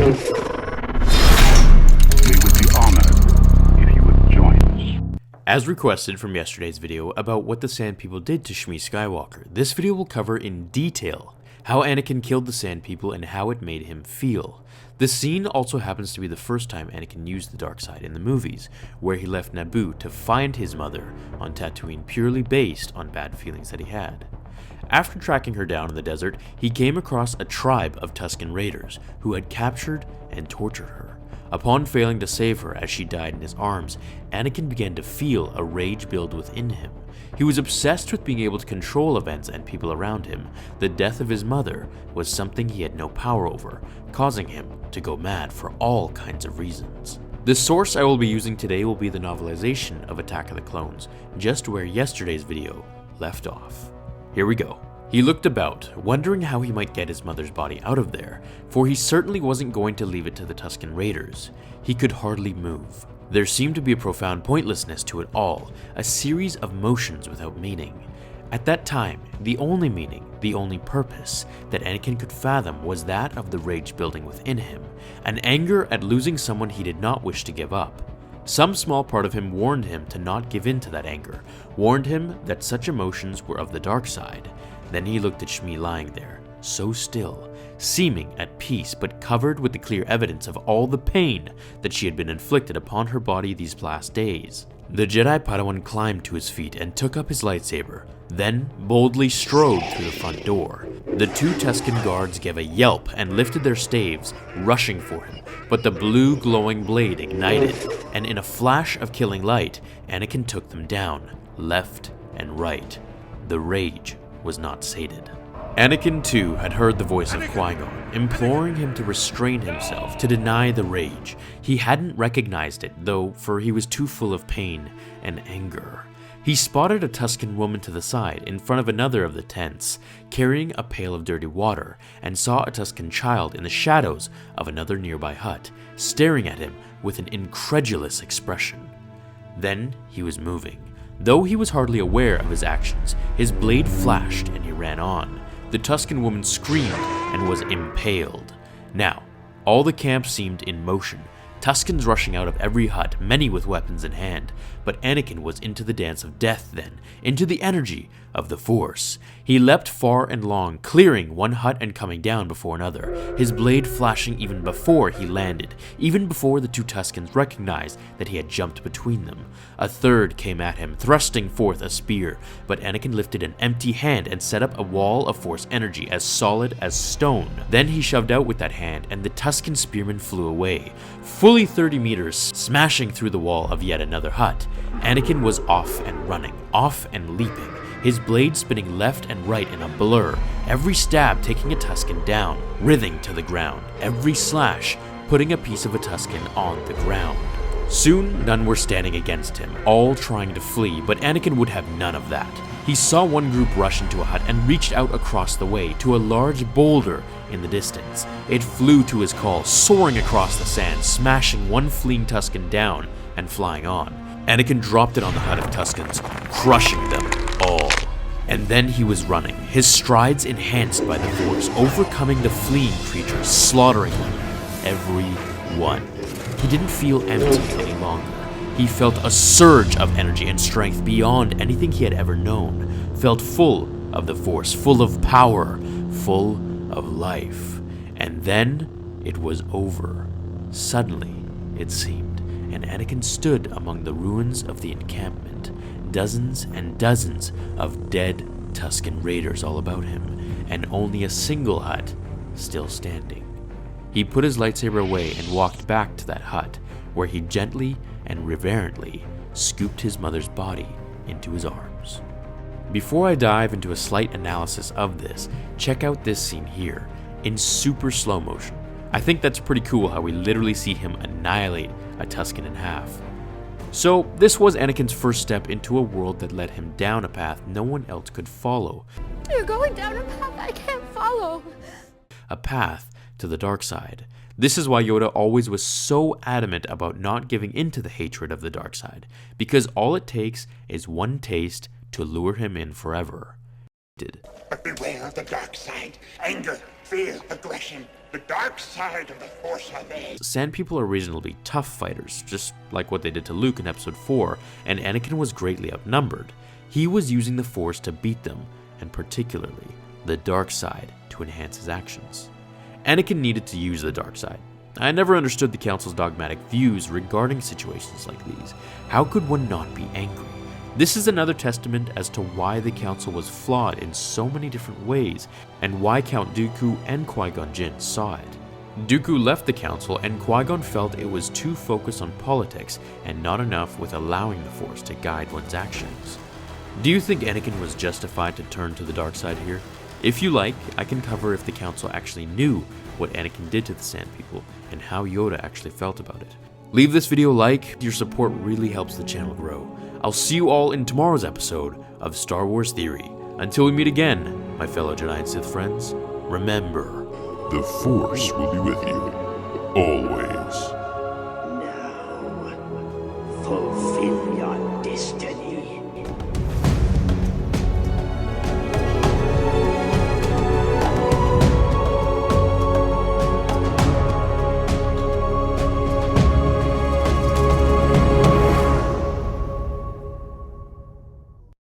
We would be honored if you would join us. As requested from yesterday's video about what the Sand People did to Shmi Skywalker, this video will cover in detail how Anakin killed the Sand People and how it made him feel. The scene also happens to be the first time Anakin used the dark side in the movies, where he left Naboo to find his mother on Tatooine purely based on bad feelings that he had. After tracking her down in the desert, he came across a tribe of Tusken Raiders who had captured and tortured her. Upon failing to save her as she died in his arms, Anakin began to feel a rage build within him. He was obsessed with being able to control events and people around him. The death of his mother was something he had no power over, causing him to go mad for all kinds of reasons. The source I will be using today will be the novelization of Attack of the Clones, just where yesterday's video left off. Here we go. He looked about, wondering how he might get his mother's body out of there, for he certainly wasn't going to leave it to the Tusken Raiders. He could hardly move. There seemed to be a profound pointlessness to it all, a series of motions without meaning. At that time, the only meaning, the only purpose that Anakin could fathom was that of the rage building within him, an anger at losing someone he did not wish to give up. Some small part of him warned him to not give in to that anger, warned him that such emotions were of the dark side. Then he looked at Shmi lying there, so still, seeming at peace but covered with the clear evidence of all the pain that she had been inflicted upon her body these last days. The Jedi Padawan climbed to his feet and took up his lightsaber, then boldly strode through the front door. The two Tusken guards gave a yelp and lifted their staves, rushing for him, but the blue glowing blade ignited, and in a flash of killing light, Anakin took them down, left and right. The rage was not sated. Anakin too had heard the voice of Qui-Gon, imploring him to restrain himself, to deny the rage. He hadn't recognized it, though, for he was too full of pain and anger. He spotted a Tusken woman to the side, in front of another of the tents, carrying a pail of dirty water, and saw a Tusken child in the shadows of another nearby hut, staring at him with an incredulous expression. Then he was moving. Though he was hardly aware of his actions, his blade flashed and he ran on. The Tusken woman screamed and was impaled. Now, all the camp seemed in motion, Tuskens rushing out of every hut, many with weapons in hand. But Anakin was into the dance of death then, into the energy of the Force. He leapt far and long, clearing one hut and coming down before another, his blade flashing even before he landed, even before the two Tuskens recognized that he had jumped between them. A third came at him, thrusting forth a spear, but Anakin lifted an empty hand and set up a wall of Force energy as solid as stone. Then he shoved out with that hand, and the Tusken spearman flew away, fully 30 meters, smashing through the wall of yet another hut. Anakin was off and running, off and leaping, his blade spinning left and right in a blur, every stab taking a Tusken down, writhing to the ground, every slash putting a piece of a Tusken on the ground. Soon, none were standing against him, all trying to flee, but Anakin would have none of that. He saw one group rush into a hut and reached out across the way to a large boulder in the distance. It flew to his call, soaring across the sand, smashing one fleeing Tusken down and flying on. Anakin dropped it on the hut of Tuskens, crushing them all. And then he was running, his strides enhanced by the Force, overcoming the fleeing creatures, slaughtering them, every one. He didn't feel empty any longer. He felt a surge of energy and strength beyond anything he had ever known, felt full of the Force, full of power, full of life. And then it was over. Suddenly, it seemed, and Anakin stood among the ruins of the encampment, dozens and dozens of dead Tusken Raiders all about him, and only a single hut still standing. He put his lightsaber away and walked back to that hut, where he gently and reverently scooped his mother's body into his arms. Before I dive into a slight analysis of this, check out this scene here, in super slow motion. I think that's pretty cool how we literally see him annihilate a Tusken in half. So, this was Anakin's first step into a world that led him down a path no one else could follow. You're going down a path I can't follow. A path to the dark side. This is why Yoda always was so adamant about not giving in to the hatred of the dark side, because all it takes is one taste to lure him in forever. But beware of the dark side. Anger, Feel aggression. The dark side of the Force obeys. Sand people are reasonably tough fighters, just like what they did to Luke in episode 4, and Anakin was greatly outnumbered. He was using the Force to beat them, and particularly the dark side to enhance his actions. Anakin needed to use the dark side. I never understood the Council's dogmatic views regarding situations like these. How could one not be angry? This is another testament as to why the Council was flawed in so many different ways, and why Count Dooku and Qui-Gon Jinn saw it. Dooku left the Council, and Qui-Gon felt it was too focused on politics and not enough with allowing the Force to guide one's actions. Do you think Anakin was justified to turn to the dark side here? If you like, I can cover if the Council actually knew what Anakin did to the Sand People and how Yoda actually felt about it. Leave this video a like, your support really helps the channel grow. I'll see you all in tomorrow's episode of Star Wars Theory. Until we meet again, my fellow Jedi and Sith friends, remember, The Force will be with you, always. Now, fulfill your destiny.